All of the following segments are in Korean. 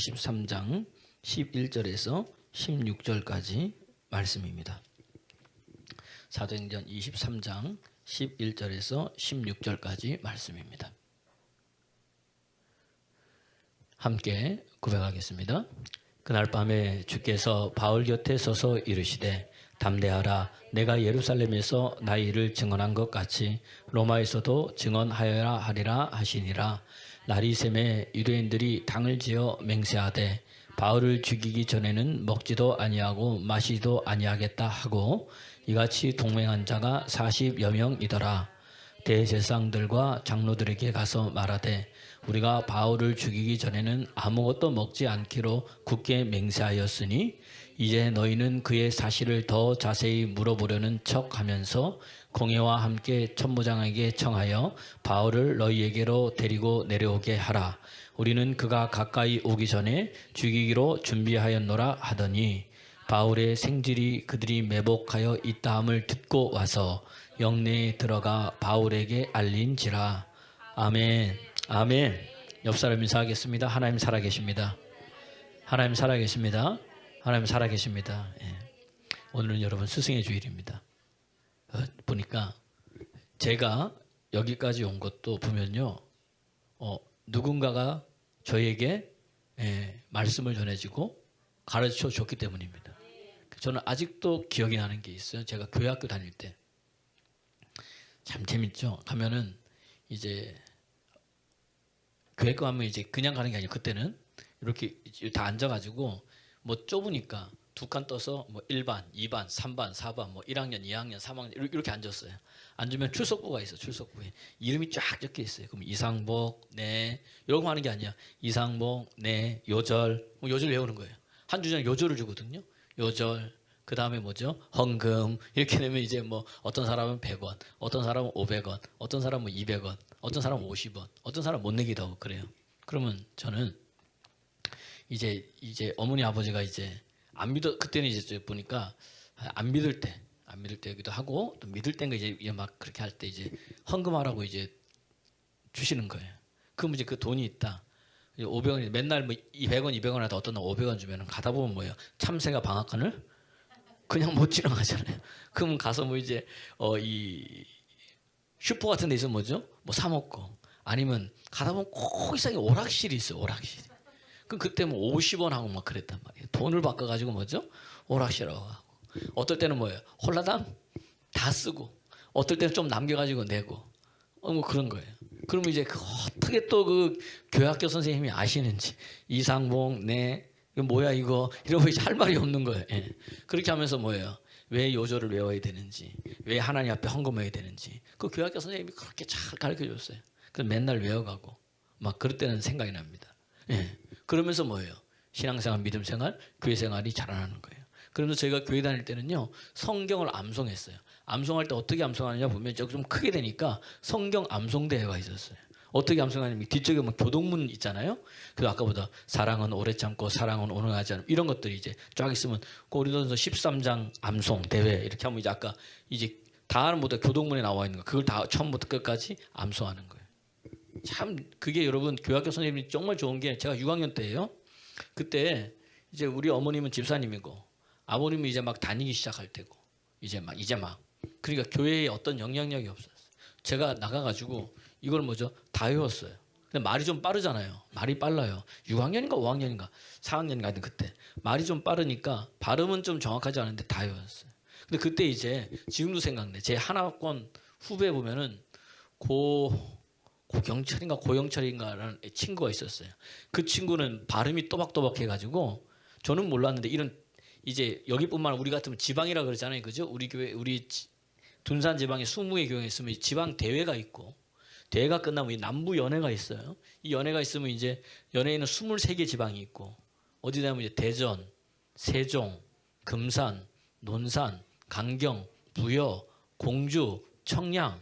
23장 11절에서 16절까지 말씀입니다. 사도행전 23장 11절에서 16절까지 말씀입니다. 함께 고백하겠습니다. 그날 밤에 주께서 바울 곁에 서서 이르시되 담대하라. 내가 예루살렘에서 나의 일을 증언한 것 같이 로마에서도 증언하여야 하리라 하시니라. 날이 새매 유대인들이 당을 지어 맹세하되 바울을 죽이기 전에는 먹지도 아니하고 마시지도 아니하겠다 하고 이같이 동맹한 자가 40여 명이더라. 대제사장들과 장로들에게 가서 말하되 우리가 바울을 죽이기 전에는 아무것도 먹지 않기로 굳게 맹세하였으니 이제 너희는 그의 사실을 더 자세히 물어보려는 척하면서 공회와 함께 천부장에게 청하여 바울을 너희에게로 데리고 내려오게 하라. 우리는 그가 가까이 오기 전에 죽이기로 준비하였노라 하더니 바울의 생질이 그들이 매복하여 있다함을 듣고 와서 영내에 들어가 바울에게 알린지라. 아멘. 아멘. 옆 사람 인사하겠습니다. 하나님 살아계십니다. 하나님 살아계십니다. 하나님 살아계십니다. 예. 오늘은 여러분 스승의 주일입니다. 보니까 제가 여기까지 온 것도 보면요, 누군가가 저에게 말씀을 전해주고 가르쳐 줬기 때문입니다. 저는 아직도 기억이 나는 게 있어요. 제가 교회학교 다닐 때 참 재밌죠. 가면은 이제 교회 거 하면 이제 그냥 가는 게 아니고 그때는 이렇게 다 앉아가지고 뭐 좁으니까 두 칸 떠서 뭐 1반, 2반, 3반, 4반, 뭐 1학년, 2학년, 3학년 이렇게 앉았어요. 앉으면 출석부가 있어. 출석부에 이름이 쫙 적혀 있어요. 그럼 이상복, 네 이런 거 하는 게 아니야. 이상복, 네 요절, 뭐 요절 외우는 거예요. 한 주전에 요절을 주거든요. 요절. 그 다음에 뭐죠? 헌금. 이렇게 되면 이제 뭐 어떤 사람은 100원, 어떤 사람은 500원, 어떤 사람은 200원, 어떤 사람은 50원, 어떤 사람은 못 내기도 하고 그래요. 그러면 저는 이제 어머니 아버지가 이제 안 믿어, 그때는 이제 보니까 안 믿을 때기도 하고 또 믿을 때인가 이제 막 그렇게 할 때 이제 헌금하라고 이제 주시는 거예요. 그럼 이제 그 돈이 있다. 500원, 맨날 뭐 100원, 200원 하다 어떤 날 500원 주면은 가다 보면 뭐예요? 참새가 방앗간을 그냥 못 지나가잖아요. 그러면 가서 뭐 이제 이 슈퍼 같은 데 있으면 뭐죠? 뭐 사 먹고 아니면 가다 보면 꼭 이상하게 오락실이 있어요. 오락실. 그럼 그때 뭐 50원 하고 막 그랬단 말이에요. 돈을 바꿔가지고 뭐죠? 오락실하고 하고. 어떨 때는 뭐예요? 홀라당 다 쓰고 어떨 때는 좀 남겨가지고 내고 뭐 그런 거예요. 그러면 이제 어떻게 또 그 교학교 선생님이 아시는지 이상봉 네 이거 뭐야 이거 이러고 이제 할 말이 없는 거예요. 예. 그렇게 하면서 뭐예요? 왜 요절을 외워야 되는지, 왜 하나님 앞에 헌금해야 되는지 그 교학교 선생님이 그렇게 잘 가르쳐 줬어요. 그래서 맨날 외워가고 막 그럴 때는 생각이 납니다. 예. 그러면서 뭐예요? 신앙생활, 믿음생활, 교회생활이 자라나는 거예요. 그러면서 제가 교회 다닐 때는요 성경을 암송했어요. 암송할 때 어떻게 암송하느냐 보면 좀 크게 되니까 성경 암송대회가 있었어요. 어떻게 암송하냐면 뒤쪽에 보면 교동문 있잖아요. 그래서 아까보다 사랑은 오래 참고 사랑은 온화하지 않음 이런 것들이 이제 쫙 있으면 고린도전서 13장 암송 대회 이렇게 하면 이제 아까 이제 다 하는 모두 교동문에 나와 있는 거 그걸 다 처음부터 끝까지 암송하는 거예요. 참 그게 여러분 교학교 선생님이 정말 좋은 게 제가 6학년 때예요. 그때 이제 우리 어머님은 집사님이고 아버님은 이제 막 다니기 시작할 때고 이제 막 그러니까 교회에 어떤 영향력이 없었어요. 제가 나가가지고 이걸 뭐죠? 다 외웠어요. 근데 말이 좀 빠르잖아요. 말이 빨라요. 6학년인가 5학년인가 4학년인가 하여튼 그때 말이 좀 빠르니까 발음은 좀 정확하지 않은데 다 외웠어요. 근데 그때 이제 지금도 생각나. 제 한학번 후배 보면은 고경철인가 고영철인가라는 친구가 있었어요. 그 친구는 발음이 또박또박 해가지고 저는 몰랐는데 이런 이제 여기뿐만 아니라 우리 같으면 지방이라 그러잖아요. 그죠? 우리 교회 우리 둔산 지방에 20개 교회 있으면 지방 대회가 있고 대회가 끝나면 이 남부 연회가 있어요. 이 연회가 있으면 이제 연회에는 23개 지방이 있고 어디다 하면 이제 대전, 세종, 금산, 논산, 강경, 부여, 공주, 청량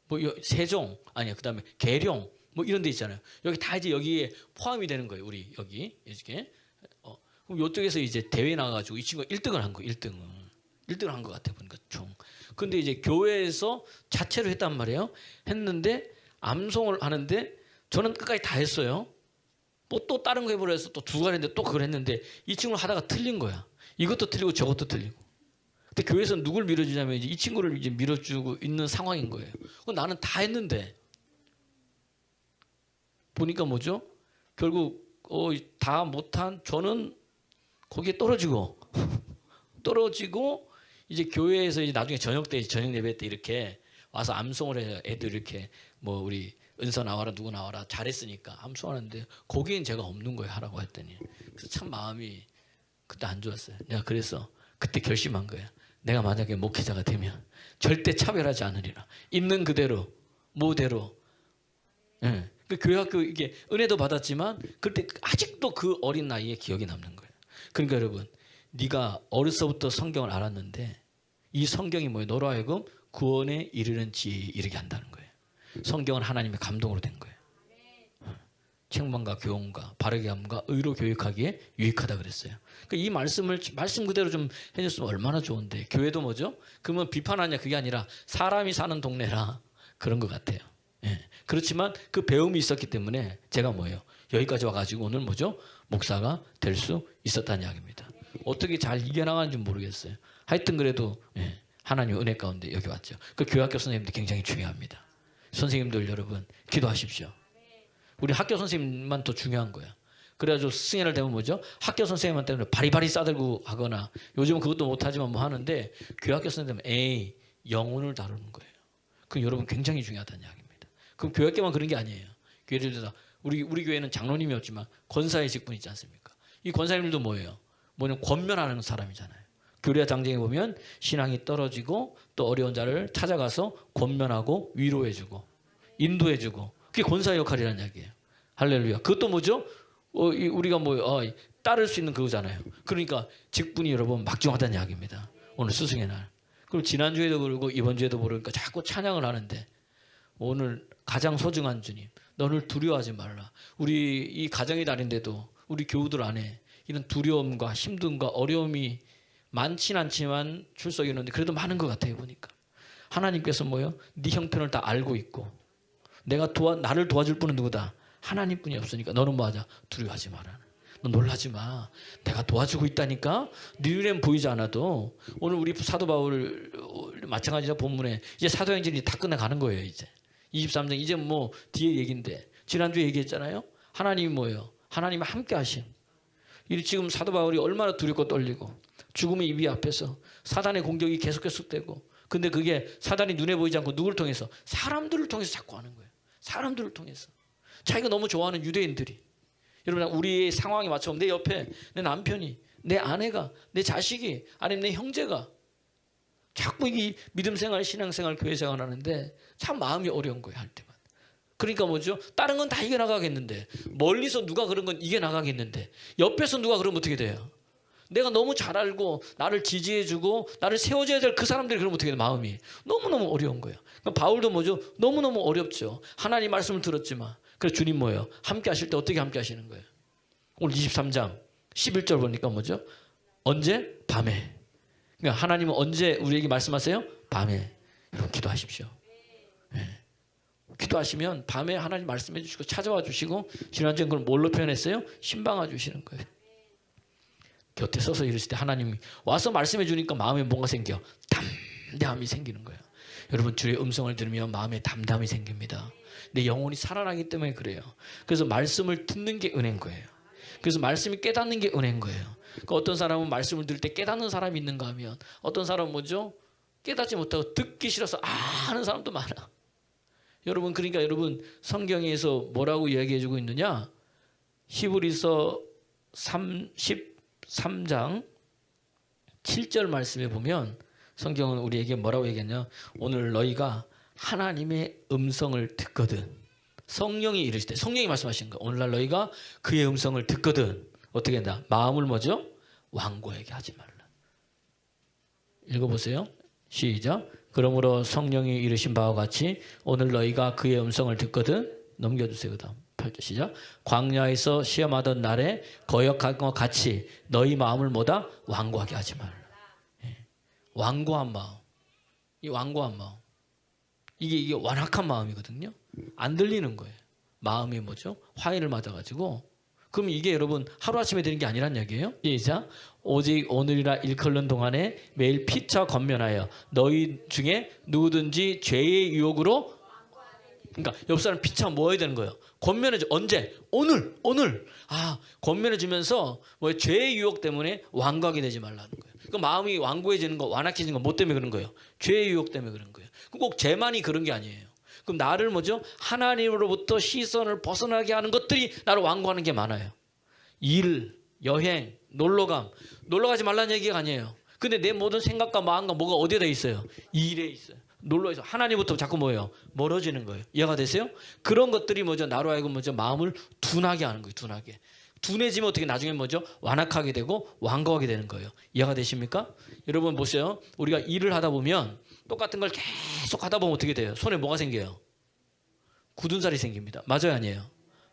뭐 세종 아니야 그다음에 계룡 뭐 이런 데 있잖아요. 여기 다 이제 여기에 포함이 되는 거예요. 우리 여기 이렇게 그럼 이쪽에서 이제 대회 나가가지고 이 친구가 1등을 한 거예요. 1등을 한 것 같아 보니까 총. 근데 이제 교회에서 자체로 했단 말이에요. 했는데 암송을 하는데 저는 끝까지 다 했어요. 뭐 또 다른 거 해보려 해서 또 두 가지 했는데 또 그걸 했는데 이 친구는 하다가 틀린 거야. 이것도 틀리고 저것도 틀리고. 근데 교회에서는 누굴 밀어주냐면 이제 이 친구를 이제 밀어주고 있는 상황인 거예요. 나는 다 했는데 보니까 뭐죠? 결국 다 못한 저는 거기에 떨어지고 이제 교회에서 이제 나중에 저녁 예배 때 이렇게 와서 암송을 해요. 애들 이렇게 뭐 우리 은서 나와라 누구 나와라 잘했으니까 암송하는데 거기엔 제가 없는 거예요. 하라고 했더니 그래서 참 마음이 그때 안 좋았어요. 내가 그래서 그때 결심한 거예요. 내가 만약에 목회자가 되면 절대 차별하지 않으리라. 있는 그대로 모대로. 예. 그 교회학교 이게 은혜도 받았지만 그때 아직도 그 어린 나이에 기억이 남는 거예요. 그러니까 여러분, 네가 어려서부터 성경을 알았는데 이 성경이 뭐예요? 너로 하여금 구원에 이르는 지혜에 이르게 한다는 거예요. 성경은 하나님의 감동으로 된 거예요. 책망과 교훈과 바르게 함과 의로 교육하기에 유익하다 그랬어요. 그러니까 이 말씀 그대로 좀 해줬으면 얼마나 좋은데. 교회도 뭐죠? 그러면 비판하냐 그게 아니라 사람이 사는 동네라 그런 것 같아요. 예. 그렇지만 그 배움이 있었기 때문에 제가 뭐예요? 여기까지 와가지고 오늘 뭐죠? 목사가 될 수 있었다는 이야기입니다. 어떻게 잘 이겨나가는지 모르겠어요. 하여튼 그래도 예, 하나님 은혜 가운데 여기 왔죠. 그 교학교 선생님들 굉장히 중요합니다. 선생님들 여러분 기도하십시오. 우리 학교 선생님만 더 중요한 거야. 그래가지고 승인을 되면 뭐죠? 학교 선생님한테 바리바리 싸들고 하거나 요즘은 그것도 못하지만 뭐 하는데 교학교 선생님은 영혼을 다루는 거예요. 그럼 여러분 굉장히 중요하다는 이야기입니다. 그럼 교학교만 그런 게 아니에요. 예를 들어서 우리 교회는 장로님이었지만 권사의 직분이 있지 않습니까? 이 권사님들도 뭐예요? 뭐냐면 권면하는 사람이잖아요. 교리와 장정에 보면 신앙이 떨어지고 또 어려운 자를 찾아가서 권면하고 위로해주고 인도해주고 그게 권사의 역할이라는 이야기예요. 할렐루야. 그것도 뭐죠? 우리가 따를 수 있는 그거잖아요. 그러니까 직분이 여러분 막중하다는 이야기입니다. 오늘 스승의 날. 그리고 지난주에도 그러고 이번 주에도 그러니까 자꾸 찬양을 하는데 오늘 가장 소중한 주님 너를 두려워하지 말라. 우리 이 가정의 날인데도 우리 교우들 안에 이런 두려움과 힘듦과 어려움이 많진 않지만 출석이 있는데 그래도 많은 것 같아요. 보니까 하나님께서 뭐요? 네 형편을 다 알고 있고 나를 도와줄 분은 누구다? 하나님뿐이 없으니까 너는 뭐하자? 두려워하지 마라. 너 놀라지 마. 내가 도와주고 있다니까. 네 눈에는 보이지 않아도 오늘 우리 사도 바울 마찬가지로 본문에 이제 사도행전이 다 끝나가는 거예요. 이제 23장 이제 뭐 뒤에 얘기인데 지난주에 얘기했잖아요. 하나님이 뭐예요? 하나님이 함께 하심. 지금 사도 바울이 얼마나 두렵고 떨리고 죽음의 이비 앞에서 사단의 공격이 계속되고 근데 그게 사단이 눈에 보이지 않고 누구를 통해서? 사람들을 통해서 자꾸 하는 거예요. 사람들을 통해서. 자기가 너무 좋아하는 유대인들이. 여러분 우리의 상황에 맞춰 내 옆에 내 남편이 내 아내가 내 자식이 아니면 내 형제가 자꾸 이 믿음 생활 신앙생활 교회 생활 하는데 참 마음이 어려운 거예요. 할 때만. 그러니까 뭐죠? 다른 건 다 이겨나가겠는데 멀리서 누가 그런 건 이겨나가겠는데 옆에서 누가 그러면 어떻게 돼요? 내가 너무 잘 알고 나를 지지해주고 나를 세워줘야 될 그 사람들이 그러면 어떻게 돼? 마음이 너무너무 어려운 거예요. 그러니까 바울도 뭐죠? 너무너무 어렵죠. 하나님 말씀을 들었지만 그래서 주님 뭐예요? 함께 하실 때 어떻게 함께 하시는 거예요? 오늘 23장 11절 보니까 뭐죠? 언제? 밤에. 그러니까 하나님은 언제 우리에게 말씀하세요? 밤에. 여러분 기도하십시오. 네. 기도하시면 밤에 하나님 말씀해 주시고 찾아와 주시고 지난주에 그걸 뭘로 표현했어요? 신방와 주시는 거예요. 곁에 서서 이러실 때 하나님이 와서 말씀해 주니까 마음에 뭔가 생겨. 담대함이 생기는 거예요. 여러분 주의 음성을 들으면 마음에 담담이 생깁니다. 내 영혼이 살아나기 때문에 그래요. 그래서 말씀을 듣는 게 은혜인 거예요. 그래서 말씀이 깨닫는 게 은혜인 거예요. 그러니까 어떤 사람은 말씀을 들을 때 깨닫는 사람이 있는가 하면 어떤 사람은 뭐죠? 깨닫지 못하고 듣기 싫어서 하는 사람도 많아. 여러분 그러니까 여러분 성경에서 뭐라고 이야기해주고 있느냐? 히브리서 33장 7절 말씀에 보면 성경은 우리에게 뭐라고 얘기했냐? 오늘 너희가 하나님의 음성을 듣거든. 성령이 이르실 때 성령이 말씀하신 거. 오늘날 너희가 그의 음성을 듣거든. 어떻게 한다? 마음을 뭐죠? 완고하게 하지 말라. 읽어보세요. 시작. 그러므로 성령이 이르신 바와 같이 오늘 너희가 그의 음성을 듣거든. 넘겨주세요. 그 다음 8절 시작. 광야에서 시험하던 날에 거역한 것 같이 너희 마음을 뭐다? 완고하게 하지 말라. 완고한 마음. 이 완고한 마음. 이게 완악한 마음이거든요. 안 들리는 거예요. 마음이 뭐죠? 화인을 맞아가지고 그럼 이게 여러분 하루아침에 되는 게 아니란 얘기예요. 시작. 오직 오늘이라 일컬는 동안에 매일 피차 권면하여 너희 중에 누구든지 죄의 유혹으로, 그러니까 옆 사람 피차 뭐 해야 되는 거예요? 권면해줘. 언제? 오늘. 권면해주면서 뭐 죄의 유혹 때문에 완고하게 되지 말라는 거예요. 그 마음이 완고해지는 거, 완악해지는 거 뭐 때문에 그런 거예요? 죄의 유혹 때문에 그런 거예요. 꼭 죄만이 그런 게 아니에요. 그럼 나를 뭐죠? 하나님으로부터 시선을 벗어나게 하는 것들이 나를 완고하는 게 많아요. 일, 여행, 놀러감. 놀러가지 말라는 얘기가 아니에요. 근데 내 모든 생각과 마음과 뭐가 어디에 돼 있어요? 이 일에 있어요. 놀러에서 하나님부터 자꾸 뭐예요? 멀어지는 거예요. 이해가 되세요? 그런 것들이 뭐죠? 나로 하여금 뭐죠? 마음을 둔하게 하는 거예요. 둔하게. 둔해지면 어떻게 나중에 뭐죠? 완악하게 되고 완고하게 되는 거예요. 이해가 되십니까? 여러분 보세요. 우리가 일을 하다 보면 똑같은 걸 계속 하다 보면 어떻게 돼요? 손에 뭐가 생겨요? 굳은 살이 생깁니다. 맞아요, 아니에요?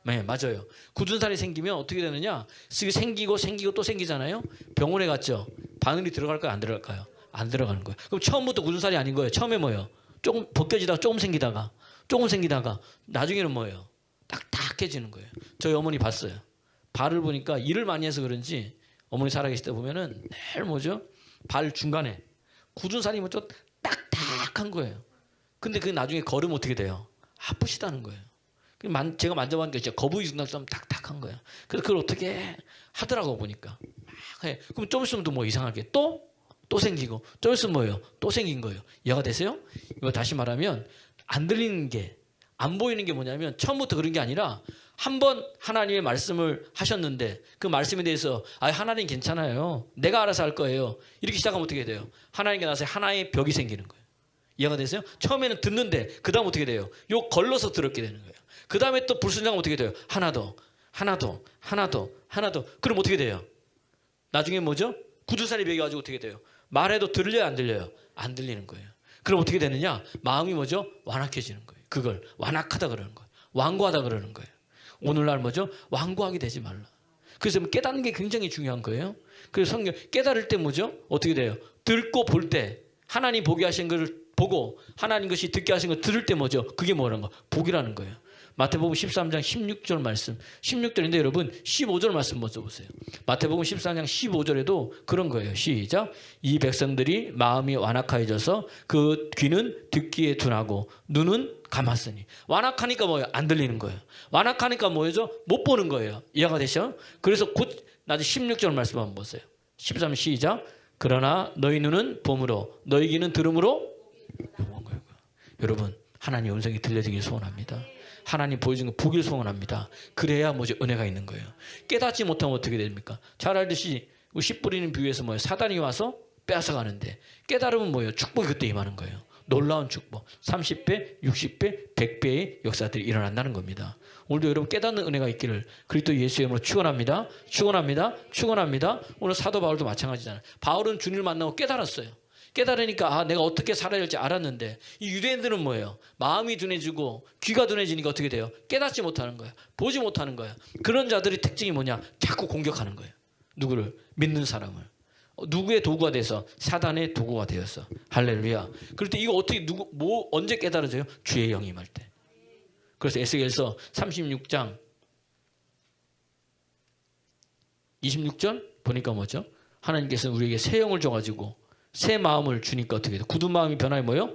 네, 맞아요. 굳은 살이 생기면 어떻게 되느냐? 생기고 또 생기잖아요. 병원에 갔죠. 바늘이 들어갈까요? 안 들어갈까요? 안 들어가는 거예요. 그럼 처음부터 굳은 살이 아닌 거예요. 처음에 뭐예요? 조금 벗겨지다가 조금 생기다가 나중에는 뭐예요? 딱딱해지는 거예요. 저희 어머니 봤어요. 발을 보니까 일을 많이 해서 그런지 어머니 살아계실 때 보면은 늘 뭐죠? 발 중간에 굳은 살이 뭐 좀 딱딱한 거예요. 근데 그게 나중에 걸으면 어떻게 돼요? 아프시다는 거예요. 제가 만져봤는데 진짜 거북이 중간처럼 딱딱한 거예요. 그래서 그걸 어떻게 하더라고 보니까 막 해. 그럼 좀 있으면 또 뭐 이상하게 또 생기고 좀 있으면 뭐예요? 또 생긴 거예요. 이해가 되세요? 이거 다시 말하면 안 들리는 게, 안 보이는 게 뭐냐면 처음부터 그런 게 아니라 한번 하나님의 말씀을 하셨는데 그 말씀에 대해서 하나님 괜찮아요. 내가 알아서 할 거예요. 이렇게 시작하면 어떻게 돼요? 하나님께 나서 하나의 벽이 생기는 거예요. 이해가 되세요? 처음에는 듣는데 그 다음 어떻게 돼요? 요 걸러서 들었게 되는 거예요. 그 다음에 또 불순종하면 어떻게 돼요? 하나 더. 그럼 어떻게 돼요? 나중에 뭐죠? 굳은살이 배겨가지고 어떻게 돼요? 말해도 들려요, 안 들려요? 안 들리는 거예요. 그럼 어떻게 되느냐? 마음이 뭐죠? 완악해지는 거예요. 그걸 완악하다 그러는 거예요. 완고하다 그러는 거예요. 오늘날 뭐죠? 완고하게 되지 말라. 그래서 깨닫는 게 굉장히 중요한 거예요. 그래서 성경 깨달을 때 뭐죠? 어떻게 돼요? 듣고 볼 때 하나님 보게 하신 것을 보고 하나님 것이 듣게 하신 걸 들을 때 뭐죠? 그게 뭐라는 거? 복이라는 거예요. 마태복음 13장 16절 말씀. 16절인데 여러분 15절 말씀 먼저 보세요. 마태복음 13장 15절에도 그런 거예요. 시작. 이 백성들이 마음이 완악하여져서 그 귀는 듣기에 둔하고 눈은 감았으니. 완악하니까 뭐예요? 안 들리는 거예요. 완악하니까 뭐죠? 못 보는 거예요. 이해가 되죠? 그래서 곧 나중에 16절 말씀 한번 보세요. 13 시작. 그러나 너희 눈은 봄으로 너희 귀는 들음으로 영원 거예요. 여러분 하나님 음성이 들려지길 소원합니다. 하나님 보여주는 거 보길 소원합니다. 그래야 뭐죠? 은혜가 있는 거예요. 깨닫지 못하면 어떻게 됩니까? 잘 알듯이 씨 뿌리는 비유에서 뭐예요? 사단이 와서 빼앗아가는데 깨달으면 뭐예요? 축복이 그때 임하는 거예요. 놀라운 축복. 30배, 60배, 100배의 역사들이 일어난다는 겁니다. 오늘도 여러분 깨닫는 은혜가 있기를 그리스도 예수의 이름으로 축원합니다. 오늘 사도 바울도 마찬가지잖아요. 바울은 주님을 만나고 깨달았어요. 깨달으니까 내가 어떻게 살아야 할지 알았는데 이 유대인들은 뭐예요? 마음이 둔해지고 귀가 둔해지니까 어떻게 돼요? 깨닫지 못하는 거예요. 보지 못하는 거예요. 그런 자들의 특징이 뭐냐? 자꾸 공격하는 거예요. 누구를? 믿는 사람을. 누구의 도구가 돼서? 사단의 도구가 되었어. 할렐루야. 그럴 때 이거 어떻게 언제 깨달아져요? 주의 영이 임할 때. 그래서 에스겔서 36장 26절 보니까 뭐죠? 하나님께서는 우리에게 새 영을 줘가지고 새 마음을 주니까 어떻게 돼요? 굳은 마음이 변화해 뭐예요?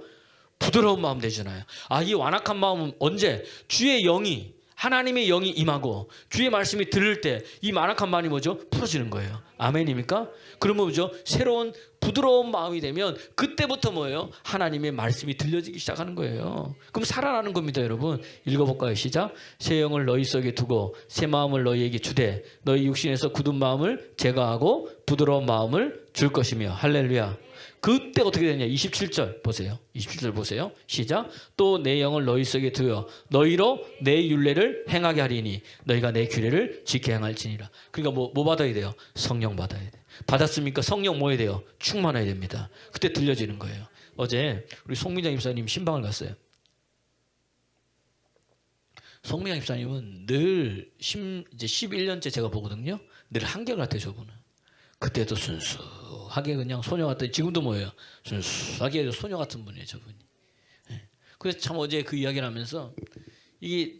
부드러운 마음 되잖아요. 이 완악한 마음은 언제? 주의 영이 하나님의 영이 임하고 주의 말씀이 들을 때 이 완악한 마음이 뭐죠? 풀어지는 거예요. 아멘입니까? 그러면 뭐죠? 새로운 부드러운 마음이 되면 그때부터 뭐예요? 하나님의 말씀이 들려지기 시작하는 거예요. 그럼 살아나는 겁니다, 여러분. 읽어볼까요? 시작. 새 영을 너희 속에 두고 새 마음을 너희에게 주되 너희 육신에서 굳은 마음을 제거하고 부드러운 마음을 줄 것이며. 할렐루야. 그때 어떻게 되냐? 27절 보세요. 27절 보세요. 시작. 또 내 영을 너희 속에 두어 너희로 내 율례를 행하게 하리니 너희가 내 규례를 지켜 행할지니라. 그러니까 뭐 받아야 돼요? 성령 받아야 돼. 받았습니까? 성령 뭐 해야 돼요? 충만해야 됩니다. 그때 들려지는 거예요. 어제 우리 송민장 집사님 신방을 갔어요. 송민장 집사님은 늘 이제 11년째 제가 보거든요. 늘 한결같아요, 저분은. 그때도 순수하게 그냥 소녀 같더니 지금도 뭐예요? 순수하게 소녀 같은 분이에요, 저분이. 그래서 참 어제 그 이야기를 하면서 이게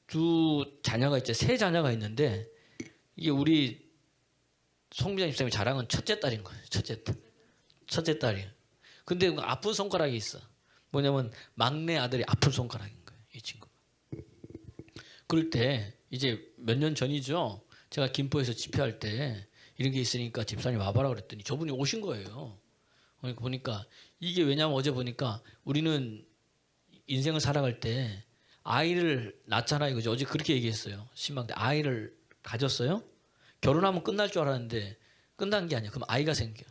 두 자녀가 있죠. 세 자녀가 있는데 이게 우리 송미자 집사님 자랑은 첫째 딸인 거예요. 첫째 딸이에요. 근데 아픈 손가락이 있어. 뭐냐면 막내 아들이 아픈 손가락인 거예요. 이 친구. 그럴 때 이제 몇 년 전이죠. 제가 김포에서 집회할 때 이런 게 있으니까 집사님 와봐라 그랬더니 저분이 오신 거예요. 그러니까 보니까 이게 왜냐면 어제 보니까 우리는 인생을 살아갈 때 아이를 낳잖아요. 그죠? 어제 그렇게 얘기했어요. 신방때 아이를 가졌어요. 결혼하면 끝날 줄 알았는데 끝난 게 아니야. 그럼 아이가 생겨.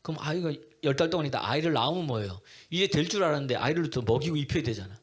그럼 아이가 10달 동안 있다 아이를 낳으면 뭐예요? 이제 될 줄 알았는데 아이를 또 먹이고 입혀야 되잖아.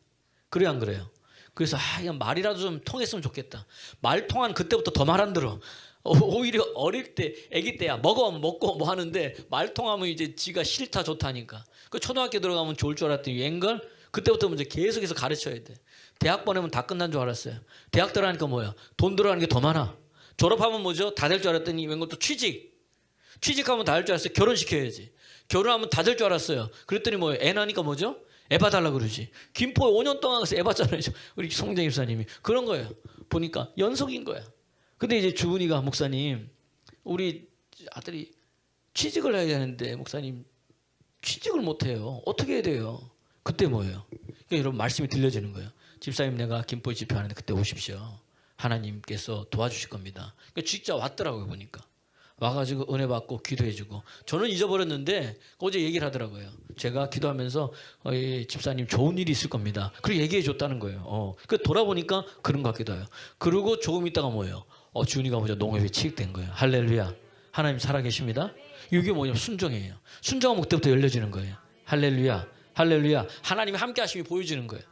그래 안 그래요? 그래서 그냥 말이라도 좀 통했으면 좋겠다. 말 통한 그때부터 더 말 안 들어. 오히려 어릴 때 아기 때야 먹고 뭐 하는데 말 통하면 이제 지가 싫다 좋다니까. 그 초등학교 들어가면 좋을 줄 알았더니 웬걸 그때부터 이제 계속해서 가르쳐야 돼. 대학 보내면 다 끝난 줄 알았어요. 대학 들어가니까 뭐야? 돈 들어가는 게 더 많아. 졸업하면 뭐죠? 다 될 줄 알았더니 웬걸 또 취직하면 다 될 줄 알았어요. 결혼시켜야지. 결혼하면 다 될 줄 알았어요. 그랬더니 뭐예요? 애 나니까 뭐죠? 애 봐달라 그러지. 김포에 5년 동안 가서 애 봤잖아요. 우리 송정 집사님이. 그런 거예요. 보니까 연속인 거야. 근데 이제 주은이가 목사님 우리 아들이 취직을 해야 되는데 목사님 취직을 못해요. 어떻게 해야 돼요? 그때 뭐예요? 그러니까 여러분 말씀이 들려지는 거예요. 집사님 내가 김포에 집회하는데 그때 오십시오. 하나님께서 도와주실 겁니다. 그러니까 진짜 왔더라고요. 보니까. 와가지고 은혜 받고 기도해주고 저는 잊어버렸는데 어제 얘기를 하더라고요. 제가 기도하면서 집사님 좋은 일이 있을 겁니다. 그리고 얘기해줬다는 거예요. 그 돌아보니까 그런 것 같기도 해요. 그리고 조금 있다가 뭐예요? 주은이가 먼저 농협에 취직된 거예요. 할렐루야. 하나님 살아계십니다. 이게 뭐냐면 순종이에요. 순종하면 그때부터 열려지는 거예요. 할렐루야. 할렐루야. 하나님이 함께 하심이 보여지는 거예요.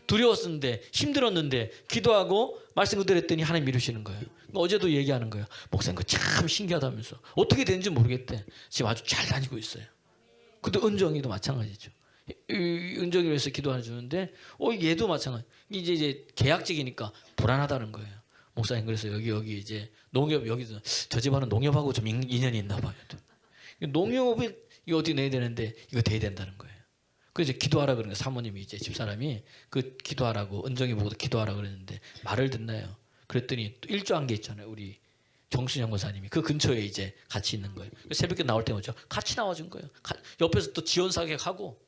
두려웠는데 힘들었는데 기도하고 말씀 그대로 했더니 하나님 이루시는 거예요. 어제도 얘기하는 거예요. 목사님 그거 참 신기하다면서 어떻게 되는지 모르겠대. 지금 아주 잘 다니고 있어요. 근데 은정이도 마찬가지죠. 은정이 위해서 기도해 주는데 얘도 마찬가지. 이제 계약직이니까 불안하다는 거예요. 목사님 그래서 여기 이제 농협 여기서 저 집안은 농협하고 좀 인연이 있나 봐요. 농협이 이거 어떻게 내야 되는데 이거 돼야 된다는 거예요. 그래서 기도하라 그러는 거예요. 사모님이 이제 집사람이 그 기도하라고 은정이 보고도 기도하라 그랬는데 말을 듣나요? 그랬더니 또 일조한 게 있잖아요. 우리 정순영 권사님이 그 근처에 이제 같이 있는 거예요. 새벽에 나올 때 뭐죠? 같이 나와준 거예요. 옆에서 또 지원 사격하고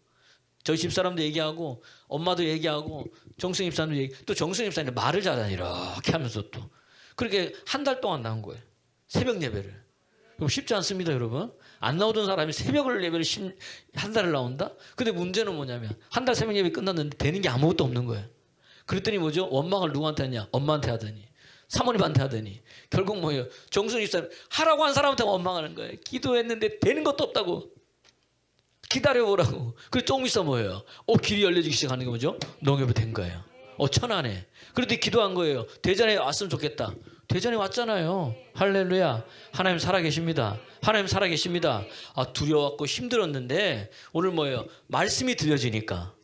저희 집사람도 얘기하고 엄마도 얘기하고 정순영 집사님도 얘기. 또 정순영 집사님 말을 잘하니 이렇게 하면서 또 그렇게 한 달 동안 나온 거예요. 새벽 예배를. 그럼 쉽지 않습니다, 여러분. 안 나오던 사람이 새벽을 예배를 한 달을 나온다? 근데 문제는 뭐냐면 한 달 새벽 예배 끝났는데 되는 게 아무것도 없는 거예요. 그랬더니 뭐죠? 원망을 누구한테 하냐? 엄마한테 하더니 사모님한테 하더니 결국 뭐예요? 정순이 집사님 하라고 한 사람한테 원망하는 거예요. 기도했는데 되는 것도 없다고. 기다려보라고. 그래서 조금 있어 뭐예요? 길이 열려지기 시작하는 게 뭐죠? 농협이 된 거예요. 천안에. 그런데 기도한 거예요. 대전에 왔으면 좋겠다. 대전에 왔잖아요. 할렐루야. 하나님 살아계십니다. 하나님 살아계십니다. 두려웠고 힘들었는데 오늘 뭐예요? 말씀이 들려지니까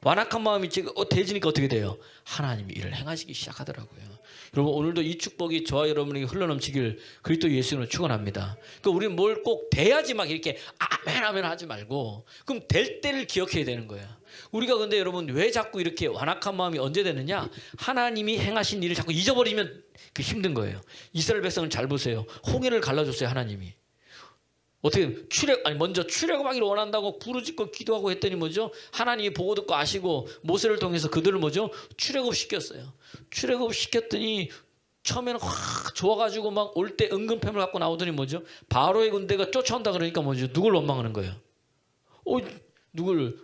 완악한 마음이 지금 대지니까 어떻게 돼요? 하나님이 일을 행하시기 시작하더라고요. 여러분 오늘도 이 축복이 저와 여러분에게 흘러넘치길 그리스도 예수님으로 축원합니다. 그러니까 우리는 뭘 꼭 돼야지 막 이렇게 아멘 아멘 하지 말고 그럼 될 때를 기억해야 되는 거예요. 우리가 근데 여러분 왜 자꾸 이렇게 완악한 마음이 언제 되느냐? 하나님이 행하신 일을 자꾸 잊어버리면 그 힘든 거예요. 이스라엘 백성을 잘 보세요. 홍해를 갈라줬어요 하나님이. 어떻게 먼저 출애굽하기를 원한다고 부르짖고 기도하고 했더니 뭐죠? 하나님이 보고 듣고 아시고 모세를 통해서 그들을 뭐죠? 출애굽 시켰어요. 출애굽 시켰더니 처음에는 확 좋아가지고 막 올 때 은근패물 갖고 나오더니 뭐죠? 바로의 군대가 쫓아온다 그러니까 뭐죠? 누굴 원망하는 거예요?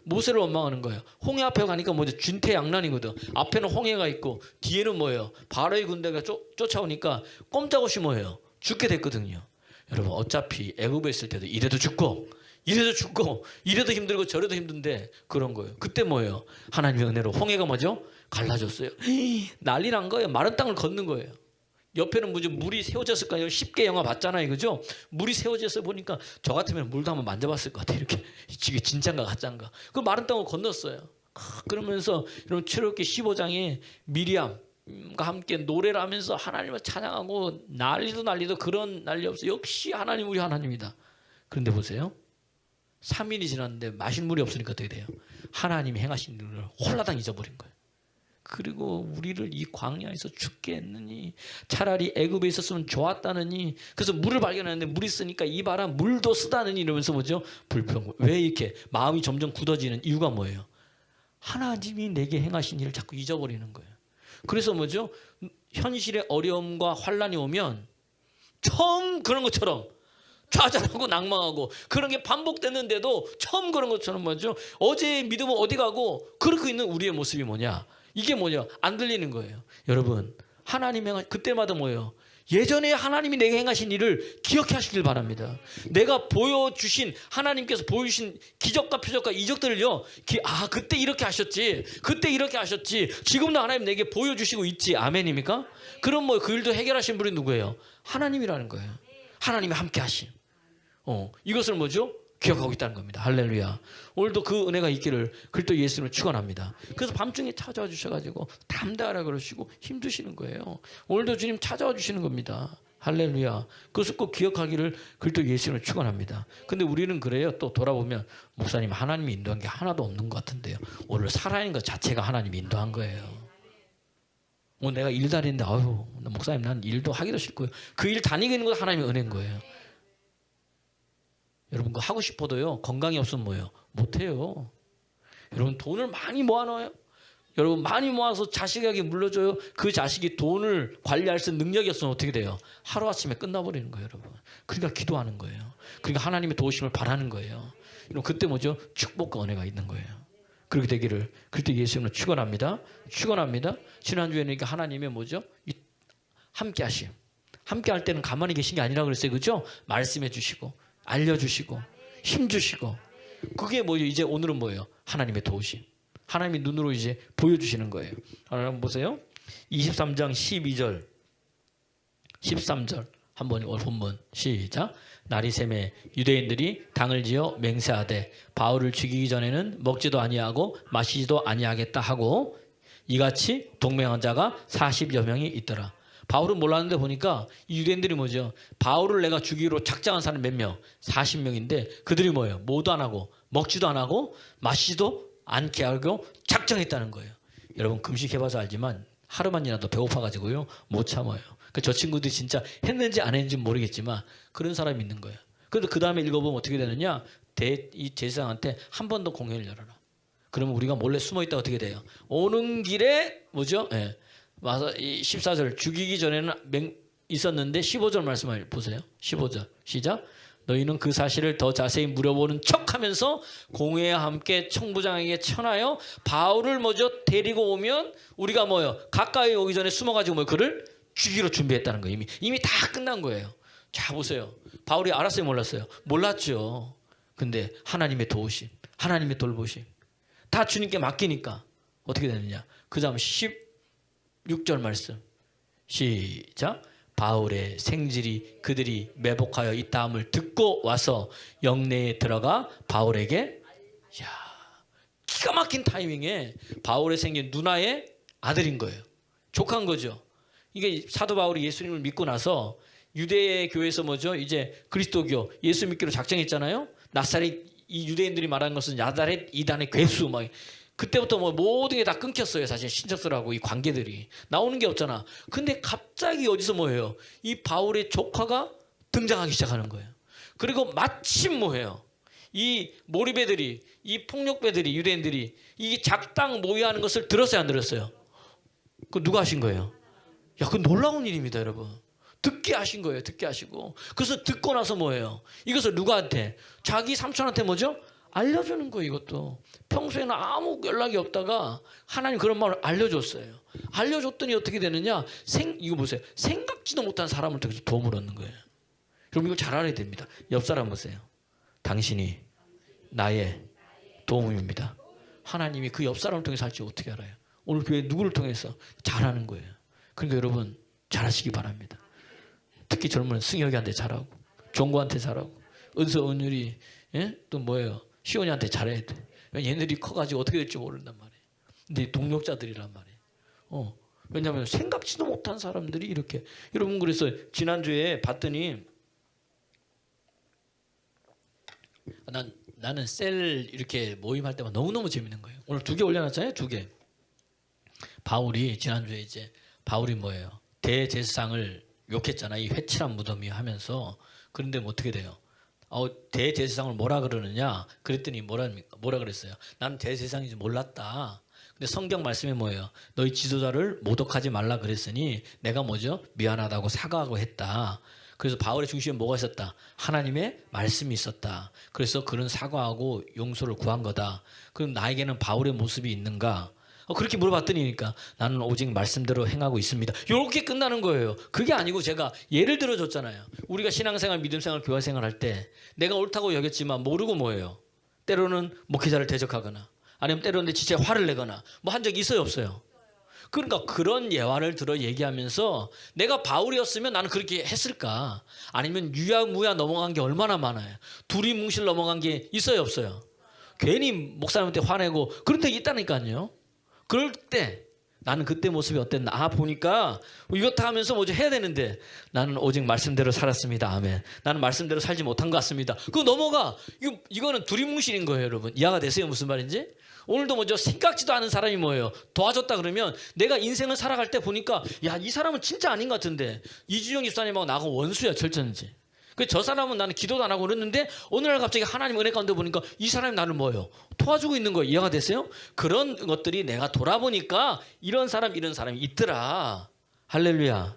모세를 원망하는 거예요. 홍해 앞에 가니까 뭐죠? 준태양난이거든. 앞에는 홍해가 있고 뒤에는 뭐예요? 바로의 군대가 쫓아오니까 꼼짝없이 뭐예요? 죽게 됐거든요. 여러분 어차피 애굽에 있을 때도 이래도 죽고 이래도 힘들고 저래도 힘든데 그런 거예요. 그때 뭐예요? 하나님의 은혜로 홍해가 뭐죠? 갈라졌어요. 난리 난 거예요. 마른 땅을 걷는 거예요. 옆에는 뭐죠? 물이 세워졌을 거예요. 쉽게 영화 봤잖아요. 그죠? 물이 세워져서 보니까 저 같으면 물도 한번 만져봤을 것 같아요. 이렇게 이게 진짠가 가짠가. 그 마른 땅을 건넜어요. 그러면서 여러분 출애굽기 15장에 미리암 과 함께 노래를 하면서 하나님을 찬양하고 난리도 그런 난리 없어요. 역시 하나님 우리 하나님이다. 그런데 보세요. 3일이 지났는데 마실 물이 없으니까 어떻게 돼요? 하나님이 행하신 일을 홀라당 잊어버린 거예요. 그리고 우리를 이 광야에서 죽게 했느니 차라리 애굽에 있었으면 좋았다느니 그래서 물을 발견했는데 물이 쓰니까 이 바람 물도 쓰다느니 이러면서 뭐죠? 불평. 왜 이렇게 마음이 점점 굳어지는 이유가 뭐예요? 하나님이 내게 행하신 일을 자꾸 잊어버리는 거예요. 그래서 뭐죠? 현실의 어려움과 환란이 오면 처음 그런 것처럼 좌절하고 낭망하고 그런 게 반복됐는데도 처음 그런 것처럼 뭐죠? 어제의 믿음은 어디 가고 그러고 있는 우리의 모습이 뭐냐? 이게 뭐냐? 안 들리는 거예요. 여러분 하나님 그때마다 뭐예요? 예전에 하나님이 내게 행하신 일을 기억해 하시길 바랍니다. 내가 보여주신 하나님께서 보여주신 기적과 표적과 이적들을요. 그때 이렇게 하셨지. 그때 이렇게 하셨지. 지금도 하나님 내게 보여주시고 있지. 아멘입니까? 그럼 뭐 그 일도 해결하신 분이 누구예요? 하나님이라는 거예요. 하나님이 함께 하심. 이것을 뭐죠? 기억하고 있다는 겁니다. 할렐루야. 오늘도 그 은혜가 있기를 그리스도 예수님을 축원합니다. 그래서 밤중에 찾아와 주셔가지고 담대하라 그러시고 힘드시는 거예요. 오늘도 주님 찾아와 주시는 겁니다. 할렐루야. 그것을 꼭 기억하기를 그리스도 예수님을 축원합니다. 근데 우리는 그래요. 또 돌아보면 목사님 하나님이 인도한 게 하나도 없는 것 같은데요. 오늘 살아있는 것 자체가 하나님이 인도한 거예요. 내가 일 다니는데 목사님 난 일도 하기도 싫고요. 그 일 다니고 있는 것도 하나님의 은혜인 거예요. 여러분 그거 하고 싶어도요. 건강이 없으면 뭐예요? 못해요. 여러분 돈을 많이 모아놔요. 여러분 많이 모아서 자식에게 물려줘요. 그 자식이 돈을 관리할 수 있는 능력이 없으면 어떻게 돼요? 하루아침에 끝나버리는 거예요. 여러분. 그러니까 기도하는 거예요. 그러니까 하나님의 도우심을 바라는 거예요. 여러분 그때 뭐죠? 축복과 은혜가 있는 거예요. 그렇게 되기를 그때 예수님을 축원합니다. 축원합니다. 지난주에는 이렇게 하나님의 뭐죠? 함께 하심. 함께 할 때는 가만히 계신 게 아니라 그랬어요. 그죠? 말씀해 주시고 알려주시고 힘주시고 그게 뭐예요? 이제 오늘은 뭐예요? 하나님의 도우심. 하나님의 눈으로 이제 보여주시는 거예요. 하나님 보세요. 23장 12절 13절 한번 본문 시작. 날이 새매 유대인들이 당을 지어 맹세하되 바울을 죽이기 전에는 먹지도 아니하고 마시지도 아니하겠다 하고 이같이 동맹한 자가 40여 명이 있더라. 바울은 몰랐는데 보니까 이 유대인들이 뭐죠? 바울을 내가 죽이기로 작정한 사람 몇 명? 40명인데 그들이 뭐예요? 모두 안 하고 먹지도 안 하고 마시지도 않게 하고 작정했다는 거예요. 여러분 금식해봐서 알지만 하루만 지나도 배고파가지고요 못 참아요. 저 친구들이 진짜 했는지 안 했는지 모르겠지만 그런 사람이 있는 거예요. 그런데 그 다음에 읽어보면 어떻게 되느냐? 이 제사장한테 한 번 더 공회를 열어라. 그러면 우리가 몰래 숨어있다 어떻게 돼요? 오는 길에 뭐죠? 와서 이 14절 죽이기 전에는 있었는데 15절 말씀을 보세요. 15절 시작. 너희는 그 사실을 더 자세히 물어보는 척하면서 공회와 함께 청부장에게 청하여 바울을 뭐죠? 데리고 오면 우리가 뭐요? 가까이 오기 전에 숨어가지고 뭐 그를 죽이로 준비했다는 거예요. 이미 다 끝난 거예요. 자 보세요. 바울이 알았어요, 몰랐어요? 몰랐죠. 근데 하나님의 도우심, 하나님의 돌보심 다 주님께 맡기니까 어떻게 되느냐? 그 다음 16절 말씀 시작. 바울의 생질이 그들이 매복하여 있다함을 듣고 와서 영내에 들어가 바울에게 기가 막힌 타이밍에 바울의 생긴 누나의 아들인 거예요. 조카인 거죠. 이게 사도 바울이 예수님을 믿고 나서 유대 교회에서 뭐죠? 이제 그리스도교 예수 믿기로 작정했잖아요. 나사렛 이 유대인들이 말하는 것은 나사렛 이단의 괴수 막 그때부터 뭐 모든 게 다 끊겼어요. 사실 신적들하고 이 관계들이 나오는 게 없잖아. 근데 갑자기 어디서 뭐예요? 이 바울의 조카가 등장하기 시작하는 거예요. 그리고 마침 뭐예요? 이 몰입배들이 이 폭력배들이 유대인들이 이 작당 모의하는 것을 들었어요, 안 들었어요? 그 누가 하신 거예요? 그 놀라운 일입니다, 여러분. 듣게 하신 거예요. 듣게 하시고. 그래서 듣고 나서 뭐예요? 이것을 누구한테? 자기 삼촌한테 뭐죠? 알려주는 거예요. 이것도. 평소에는 아무 연락이 없다가 하나님 그런 말을 알려줬어요. 알려줬더니 어떻게 되느냐? 이거 보세요. 생각지도 못한 사람을 통해서 도움을 얻는 거예요. 그럼 이거 잘 알아야 됩니다. 옆 사람 보세요. 당신이 나의 도움입니다. 하나님이 그 옆 사람을 통해서 할지 어떻게 알아요? 오늘 교회 누구를 통해서 잘하는 거예요. 그러니까 여러분 잘하시기 바랍니다. 특히 젊은 승혁이한테 잘하고 종구한테 잘하고 은서 은율이 또 뭐예요? 시온이한테 잘해야 돼. 얘네들이 커가지고 어떻게 될지 모른단 말이에요. 근데 동력자들이란 말이에요. 왜냐하면 생각지도 못한 사람들이 이렇게 여러분 그래서 지난주에 봤더니 나는 셀 이렇게 모임할 때만 너무너무 재밌는 거예요. 오늘 2개 올려놨잖아요. 2개. 바울이 지난주에 이제 바울이 뭐예요? 대제사장을 욕했잖아. 이 회칠한 무덤이 하면서. 그런데 뭐 어떻게 돼요? 대제사장을 뭐라 그러느냐? 그랬더니 뭐라 그랬어요? 나는 대제사장인지 몰랐다. 근데 성경 말씀이 뭐예요? 너희 지도자를 모독하지 말라 그랬으니 내가 뭐죠? 미안하다고 사과하고 했다. 그래서 바울의 중심에 뭐가 있었다? 하나님의 말씀이 있었다. 그래서 그는 사과하고 용서를 구한 거다. 그럼 나에게는 바울의 모습이 있는가? 그렇게 물어봤더니니까 나는 오직 말씀대로 행하고 있습니다. 이렇게 끝나는 거예요. 그게 아니고 제가 예를 들어줬잖아요. 우리가 신앙생활, 믿음생활, 교회생활 할 때 내가 옳다고 여겼지만 모르고 뭐예요? 때로는 목회자를 대적하거나 아니면 때로는 내 지체에 화를 내거나 뭐 한 적이 있어요, 없어요? 그러니까 그런 예화를 들어 얘기하면서 내가 바울이었으면 나는 그렇게 했을까? 아니면 유야무야 넘어간 게 얼마나 많아요. 두리뭉실 넘어간 게 있어요, 없어요? 괜히 목사님한테 화내고 그런 데 있다니까요. 그럴 때 나는 그때 모습이 어땠나? 보니까 이렇다 하면서 뭐 좀 해야 되는데 나는 오직 말씀대로 살았습니다. 아멘. 나는 말씀대로 살지 못한 것 같습니다. 그거 넘어가. 이거는 두리뭉실인 거예요, 여러분. 이해가 되세요? 무슨 말인지? 오늘도 뭐죠? 생각지도 않은 사람이 뭐예요? 도와줬다 그러면 내가 인생을 살아갈 때 보니까 야, 이 사람은 진짜 아닌 것 같은데 이주영 집사님하고 나하고 원수야, 철저한지. 저 사람은 나는 기도도 안 하고 그랬는데 어느 날 갑자기 하나님 은혜 가운데 보니까 이 사람이 나를 뭐예요? 도와주고 있는 거예요. 이해가 되세요? 그런 것들이 내가 돌아보니까 이런 사람이 있더라. 할렐루야.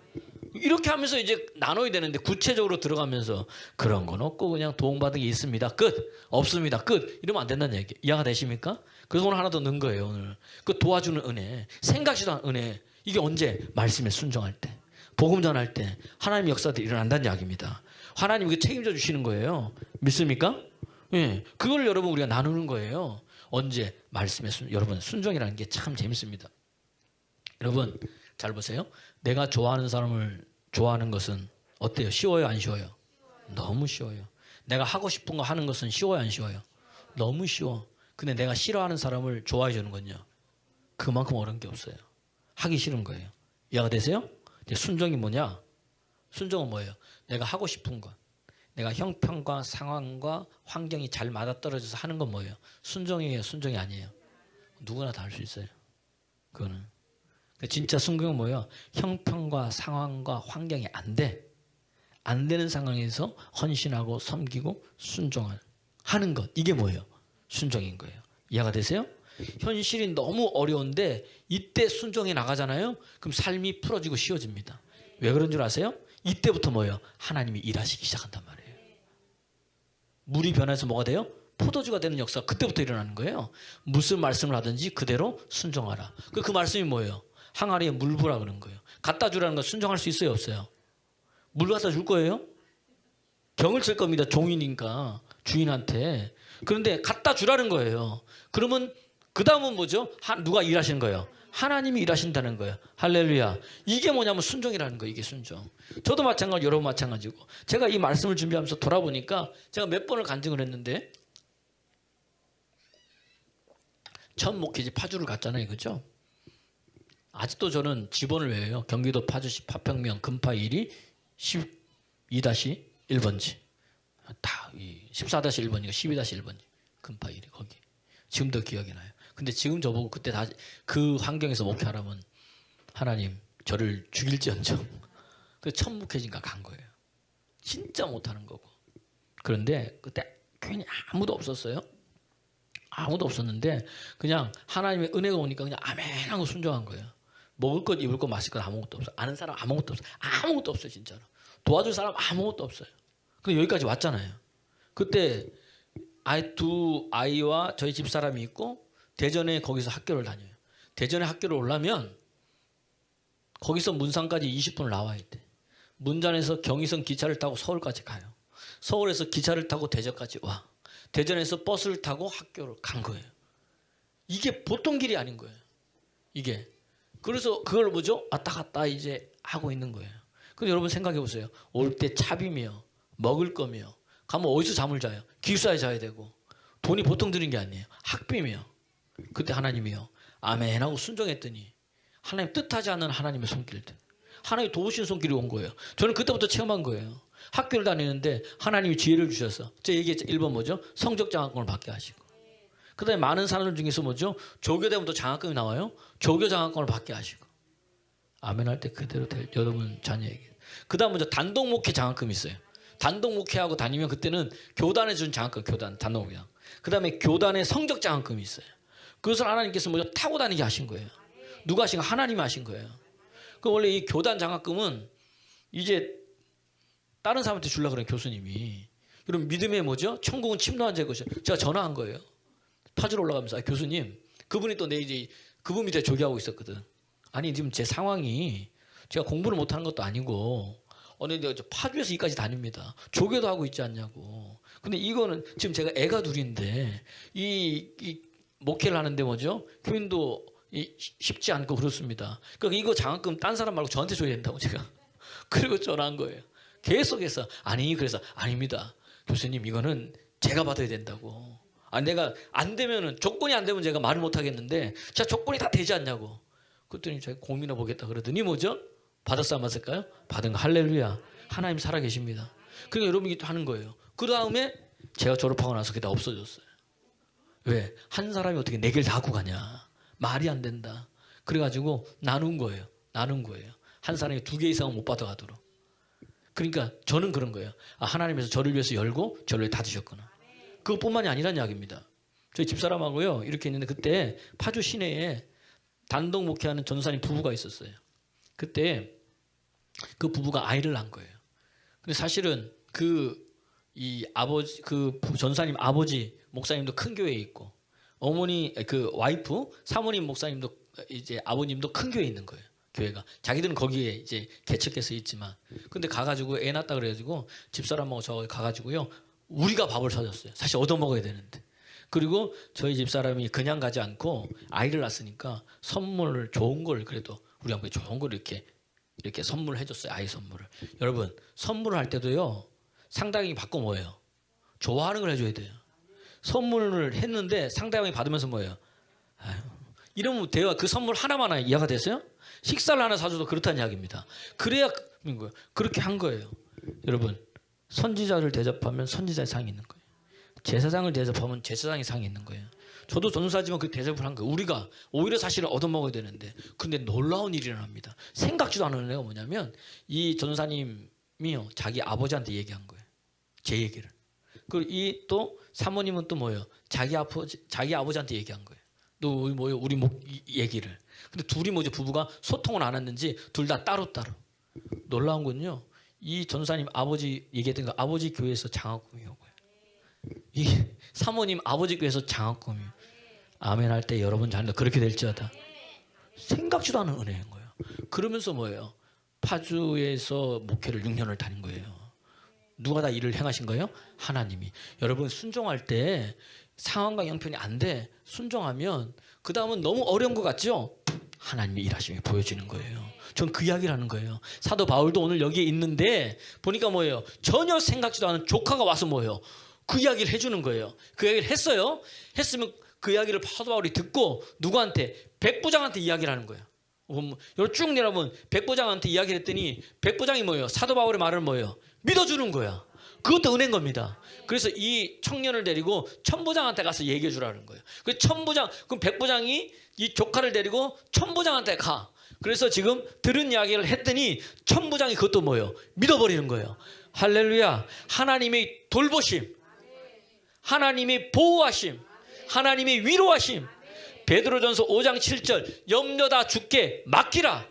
이렇게 하면서 이제 나눠야 되는데 구체적으로 들어가면서 그런 건 없고 그냥 도움받은 게 있습니다. 끝. 없습니다. 끝. 이러면 안 된다는 얘기. 이해가 되십니까? 그래서 오늘 하나 더 넣은 거예요. 오늘. 그 도와주는 은혜. 생각지도 않은 은혜. 이게 언제? 말씀에 순종할 때. 복음 전할 때 하나님의 역사들이 일어난다는 이야기입니다. 하나님이 그 책임져 주시는 거예요. 믿습니까? 예. 그걸 여러분 우리가 나누는 거예요. 언제? 말씀에 여러분 순종이라는 게 참 재밌습니다. 여러분 잘 보세요. 내가 좋아하는 사람을 좋아하는 것은 어때요? 쉬워요? 안 쉬워요? 너무 쉬워요. 내가 하고 싶은 거 하는 것은 쉬워요? 안 쉬워요? 너무 쉬워. 근데 내가 싫어하는 사람을 좋아해 주는 건요. 그만큼 어려운 게 없어요. 하기 싫은 거예요. 이해가 되세요? 이제 순종이 뭐냐? 순종은 뭐예요? 내가 하고 싶은 것. 내가 형편과 상황과 환경이 잘 맞아떨어져서 하는 건 뭐예요? 순종이에요? 순종이 아니에요? 누구나 다 할 수 있어요. 그거는. 진짜 순종은 뭐예요? 형편과 상황과 환경이 안 돼. 안 되는 상황에서 헌신하고 섬기고 순종을 하는 것. 이게 뭐예요? 순종인 거예요. 이해가 되세요? 현실이 너무 어려운데 이때 순종해 나가잖아요. 그럼 삶이 풀어지고 쉬워집니다. 왜 그런 줄 아세요? 이때부터 뭐예요? 하나님이 일하시기 시작한단 말이에요. 물이 변해서 뭐가 돼요? 포도주가 되는 역사가 그때부터 일어나는 거예요. 무슨 말씀을 하든지 그대로 순종하라. 그 말씀이 뭐예요? 항아리에 물 부라 그런 거예요. 갖다 주라는 거 순종할 수 있어요, 없어요? 물 갖다 줄 거예요? 병을 칠 겁니다. 종이니까 주인한테. 그런데 갖다 주라는 거예요. 그러면 그 다음은 뭐죠? 누가 일하시는 거예요? 하나님이 일하신다는 거예요. 할렐루야. 이게 뭐냐면 순종이라는 거예요. 이게 순종. 저도 마찬가지고 여러분 마찬가지고. 제가 이 말씀을 준비하면서 돌아보니까 제가 몇 번을 간증을 했는데 첫 목회지 파주를 갔잖아요. 그죠? 아직도 저는 지번을 외워요. 경기도 파주시 파평면 금파 1이 12-1번지. 다 14-1번이고 12-1번지. 금파 1이 거기. 지금도 기억이 나요. 근데 지금 저보고 그때 다 그 환경에서 목회하라면 하나님 저를 죽일지언정. 그 첫 목회진가 간 거예요. 진짜 못하는 거고. 그런데 그때 괜히 아무도 없었어요. 아무도 없었는데 그냥 하나님의 은혜가 오니까 그냥 아멘 하고 순종한 거예요. 먹을 것, 입을 것, 마실 것 아무것도 없어요. 아는 사람 아무것도 없어요. 아무것도 없어요. 진짜로. 도와줄 사람 아무것도 없어요. 근데 여기까지 왔잖아요. 그때 두 아이와 저희 집사람이 있고 대전에 거기서 학교를 다녀요. 대전에 학교를 오려면 거기서 문산까지 20분을 나와야 돼. 문산에서 경의선 기차를 타고 서울까지 가요. 서울에서 기차를 타고 대전까지 와. 대전에서 버스를 타고 학교를 간 거예요. 이게 보통 길이 아닌 거예요. 이게. 그래서 그걸 뭐죠? 왔다 갔다 이제 하고 있는 거예요. 근데 여러분 생각해 보세요. 올 때 차비며 먹을 거며 가면 어디서 잠을 자요? 기숙사에 자야 되고 돈이 보통 드는 게 아니에요. 학비며 그때 하나님이요. 아멘 하고 순종했더니 하나님 뜻하지 않는 하나님의 손길들. 하나님이 도우신 손길이 온 거예요. 저는 그때부터 체험한 거예요. 학교를 다니는데 하나님이 지혜를 주셔서 제 얘기했죠. 1번 뭐죠? 성적 장학금을 받게 하시고 그다음에 많은 사람들 중에서 뭐죠? 조교되면 또 장학금이 나와요. 조교 장학금을 받게 하시고. 아멘 할 때 그대로 될 여러분 자녀에게. 그다음 먼저 단독 목회 장학금이 있어요. 단독 목회하고 다니면 그때는 교단에 준 장학금, 교단 단독 목회. 그다음에 교단의 성적 장학금이 있어요. 그것을 하나님께서 먼저 타고 다니게 하신 거예요. 누가 하신 거? 하나님이 하신 거예요. 그 원래 이 교단 장학금은 이제 다른 사람한테 주려고 그래요, 교수님이. 여러분 믿음의 뭐죠? 천국은 침노한 자의 것이요. 제가 전화한 거예요. 파주로 올라가면서 교수님, 그분이 또 내 이제 그분 밑에 조교하고 있었거든. 아니 지금 제 상황이 제가 공부를 못하는 것도 아니고 어느 파주에서 이까지 다닙니다. 조교도 하고 있지 않냐고. 근데 이거는 지금 제가 애가 둘인데 이 목회를 하는데 뭐죠? 교인도 쉽지 않고 그렇습니다. 그러니까 이거 장학금 딴 사람 말고 저한테 줘야 된다고 제가. 그리고 전화한 거예요. 계속해서 아니 그래서 아닙니다. 교수님 이거는 제가 받아야 된다고. 아 내가 안 되면은 조건이 안 되면 제가 말을 못 하겠는데 자 조건이 다 되지 않냐고. 그랬더니 제가 고민해 보겠다 그러더니 뭐죠? 받았어 안 받았을까요? 받은 거 할렐루야. 하나님 살아 계십니다. 그러니까 여러분이 하는 거예요. 그 다음에 제가 졸업하고 나서 그게 다 없어졌어요. 왜? 한 사람이 어떻게 네 개를 다 갖고 가냐. 말이 안 된다. 그래가지고 나눈 거예요. 나눈 거예요. 한 사람이 2개 이상은 못 받아가도록. 그러니까 저는 그런 거예요. 아, 하나님께서 저를 위해서 열고 저를 위해 닫으셨구나. 그것뿐만이 아니란 이야기입니다. 저희 집사람하고요 이렇게 있는데 그때 파주 시내에 단독 목회하는 전도사님 부부가 있었어요. 그때 그 부부가 아이를 낳은 거예요. 근데 사실은 이 아버지 그 전사님 아버지 목사님도 큰 교회에 있고 어머니 그 와이프 사모님 목사님도 이제 아버님도 큰 교회에 있는 거예요. 교회가 자기들은 거기에 이제 개척해서 있지만 근데 가가지고 애 낳았다 그래가지고 집사람하고 저 가가지고요 우리가 밥을 사줬어요. 사실 얻어 먹어야 되는데 그리고 저희 집사람이 그냥 가지 않고 아이를 낳았으니까 선물 좋은 걸 그래도 우리 아버지 좋은 걸 이렇게 선물을 해줬어요. 아이 선물을. 여러분 선물을 할 때도요 상대방이 받고 뭐예요? 좋아하는 걸 해줘야 돼요. 선물을 했는데 상대방이 받으면서 뭐예요? 아유, 이러면 대화 그 선물 하나만 이해가 됐어요? 식사를 하나 사줘도 그렇다는 이야기입니다. 그래야 그렇게 한 거예요. 여러분 선지자를 대접하면 선지자의 상이 있는 거예요. 제사장을 대접하면 제사장의 상이 있는 거예요. 저도 전도사지만 그 대접을 한 거예요. 우리가 오히려 사실은 얻어먹어야 되는데 근데 놀라운 일이 일어납니다. 생각지도 않은 은혜가 뭐냐면 이 전도사님이요 자기 아버지한테 얘기한 거예요. 제 얘기를. 그리고 이 또 사모님은 또 뭐예요? 자기 아버지한테 얘기한 거예요. 또 뭐예요? 우리 얘기를. 근데 둘이 뭐죠? 부부가 소통을 안 했는지 둘 다 따로따로. 놀라운 건요. 이 전도사님 아버지 얘기했던 거 아버지 교회에서 장학금이 오고요. 이 사모님 아버지 교회에서 장학금이 아멘 할 때 여러분 자녀 그렇게 될지어다. 생각지도 않은 은혜인 거예요. 그러면서 뭐예요? 파주에서 목회를 6년을 다닌 거예요. 누가 다 일을 행하신 거예요? 하나님이. 여러분 순종할 때 상황과 형편이 안 돼. 순종하면 그 다음은 너무 어려운 것 같죠? 하나님의 일하심이 보여지는 거예요. 전 그 이야기를 하는 거예요. 사도 바울도 오늘 여기에 있는데 보니까 뭐예요? 전혀 생각지도 않은 조카가 와서 뭐예요? 그 이야기를 해주는 거예요. 그 이야기를 했어요. 했으면 그 이야기를 사도 바울이 듣고 누구한테? 백부장한테 이야기를 하는 거예요. 여러분 쭉 내려보면 백부장한테 이야기를 했더니 백부장이 뭐예요? 사도 바울의 말을 뭐예요? 믿어주는 거야. 그것도 은혜인 겁니다. 그래서 이 청년을 데리고 천부장한테 가서 얘기해 주라는 거예요. 그 천부장, 그럼 백부장이 이 조카를 데리고 천부장한테 가. 그래서 지금 들은 이야기를 했더니 천부장이 그것도 뭐예요? 믿어버리는 거예요. 할렐루야. 하나님의 돌보심, 하나님의 보호하심, 하나님의 위로하심. 베드로전서 5장 7절 염려다 주께 맡기라.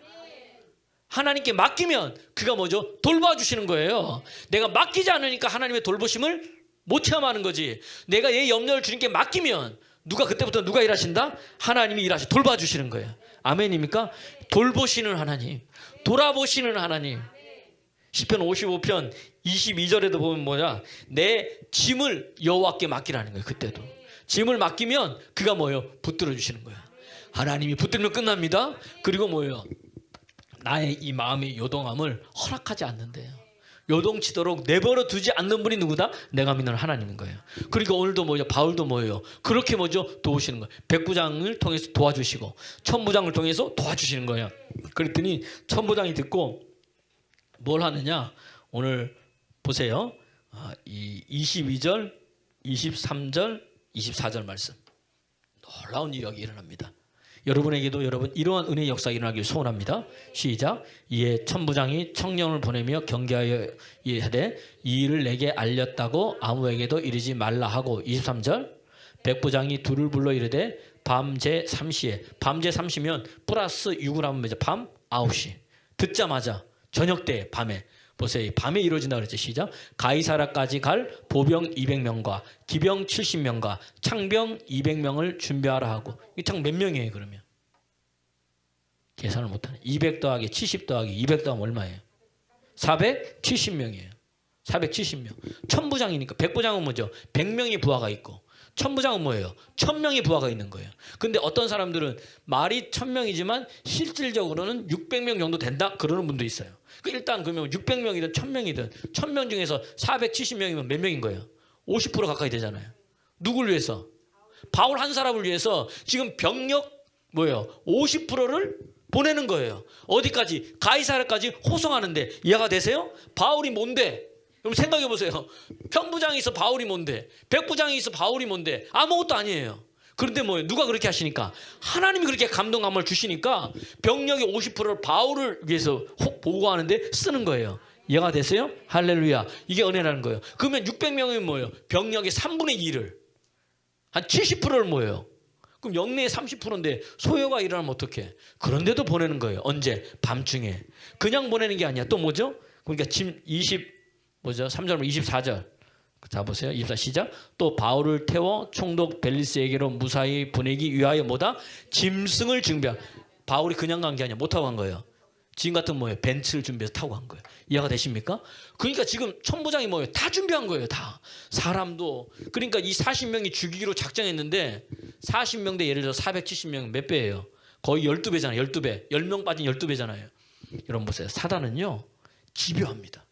하나님께 맡기면 그가 뭐죠? 돌봐주시는 거예요. 내가 맡기지 않으니까 하나님의 돌보심을 못 체험하는 거지. 내가 얘 염려를 주님께 맡기면 그때부터 누가 일하신다? 하나님이 일하시 돌봐주시는 거예요. 아멘입니까? 돌보시는 하나님, 돌아보시는 하나님. 시편 55편 22절에도 보면 뭐냐? 내 짐을 여호와께 맡기라는 거예요. 그때도 짐을 맡기면 그가 뭐예요? 붙들어 주시는 거예요. 하나님이 붙들면 끝납니다. 그리고 뭐예요? 나의 이 마음의 요동함을 허락하지 않는데요. 요동치도록 내버려 두지 않는 분이 누구다? 내가 믿는 하나님인 거예요. 그러니까 오늘도 뭐죠? 바울도 뭐예요? 그렇게 뭐죠? 도우시는 거예요. 백부장을 통해서 도와주시고 천부장을 통해서 도와주시는 거예요. 그랬더니 천부장이 듣고 뭘 하느냐? 오늘 보세요. 이 22절, 23절, 24절 말씀. 놀라운 일이 일어납니다. 여러분에게도 여러분 이러한 은혜의 역사가 일어나길 소원합니다. 시작. 이에 천부장이 청령을 보내며 경계하여 이르되 이 일을 내게 알렸다고 아무에게도 이르지 말라 하고 23절. 백부장이 둘을 불러 이르되 밤 제3시에 밤 제3시면 플러스 6을 하면 뭐죠? 밤 9시 듣자마자 저녁 때 밤에 보세요. 밤에 이루어진다 그랬죠. 시작. 가이사라까지 갈 보병 200명과 기병 70명과 창병 200명을 준비하라 하고 이게 참 몇 명이에요 그러면? 계산을 못하네. 200 더하기 70 더하기 200 더하면 얼마예요? 470명이에요. 470명. 천부장이니까 백부장은 뭐죠? 100명의 부하가 있고 천부장은 뭐예요? 1000명의 부하가 있는 거예요. 근데 어떤 사람들은 말이 1000명이지만 실질적으로는 600명 정도 된다? 그러는 분도 있어요. 일단 그러면 600명이든 1000명이든 1000명 중에서 470명이면 몇 명인 거예요? 50% 가까이 되잖아요. 누굴 위해서? 바울 한 사람을 위해서 지금 병력 뭐예요? 50%를 보내는 거예요. 어디까지? 가이사라까지 호송하는데 이해가 되세요? 바울이 뭔데? 그럼 생각해 보세요. 편부장이 있어 바울이 뭔데? 백부장이 있어 바울이 뭔데? 아무것도 아니에요. 그런데 뭐예요? 누가 그렇게 하시니까? 하나님이 그렇게 감동감을 주시니까 병력의 50%를 바울을 위해서 보고하는데 쓰는 거예요. 이해가 되세요? 할렐루야. 이게 은혜라는 거예요. 그러면 600명이면 뭐예요? 병력의 3분의 2를 한 70%를 뭐예요? 그럼 영내의 30%인데 소요가 일어나면 어떡해? 그런데도 보내는 거예요. 언제? 밤중에. 그냥 보내는 게 아니야. 또 뭐죠? 그러니까 지금 3절 24절. 자 보세요. 24 시작. 또 바울을 태워 총독 벨리스에게로 무사히 보내기 위하여 뭐다? 짐승을 준비한. 바울이 그냥 간 게 아니야. 못 타고 간 거예요. 지금 같은 뭐예요? 벤츠를 준비해서 타고 간 거예요. 이해가 되십니까? 그러니까 지금 천부장이 뭐예요? 다 준비한 거예요. 다. 사람도. 그러니까 이 40명이 죽이기로 작정했는데 40명 대 예를 들어 470명 몇 배예요? 거의 12배잖아요. 12배. 10명 빠진 12배잖아요. 여러분 보세요. 사단은요. 집요합니다.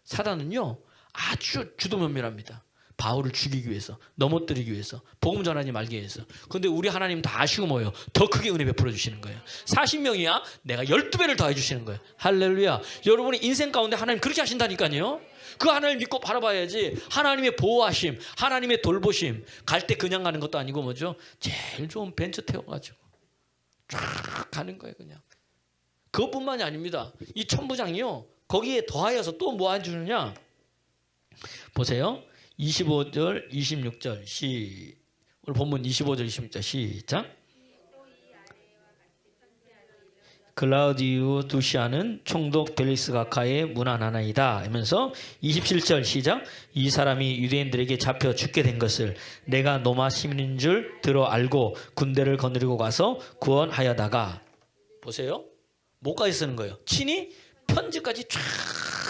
사단은요. 아주 주도면밀합니다. 바울을 죽이기 위해서, 넘어뜨리기 위해서, 복음 전하지 말기 위해서. 그런데 우리 하나님 다 아시고 뭐예요? 더 크게 은혜 베풀어 주시는 거예요. 40명이야 내가 12배를 더해 주시는 거예요. 할렐루야. 여러분의 인생 가운데 하나님 그렇게 하신다니까요. 그 하나님을 믿고 바라봐야지. 하나님의 보호하심, 하나님의 돌보심. 갈 때 그냥 가는 것도 아니고 뭐죠? 제일 좋은 벤츠 태워가지고 쫙 가는 거예요. 그냥. 그것뿐만이 아닙니다. 이 천부장이요. 거기에 더하여서 또 뭐 해주느냐? 보세요. 25절, 26절 오늘 본문 25절, 26절 시작. 클라우디우 두시아는 총독 벨리스 가카의 문안하나이다 하면서 27절 시작. 이 사람이 유대인들에게 잡혀 죽게 된 것을 내가 로마 시민인 줄 들어 알고 군대를 거느리고 가서 구원하여다가. 보세요. 뭐까지 쓰는 거예요? 친히 편지까지 쫙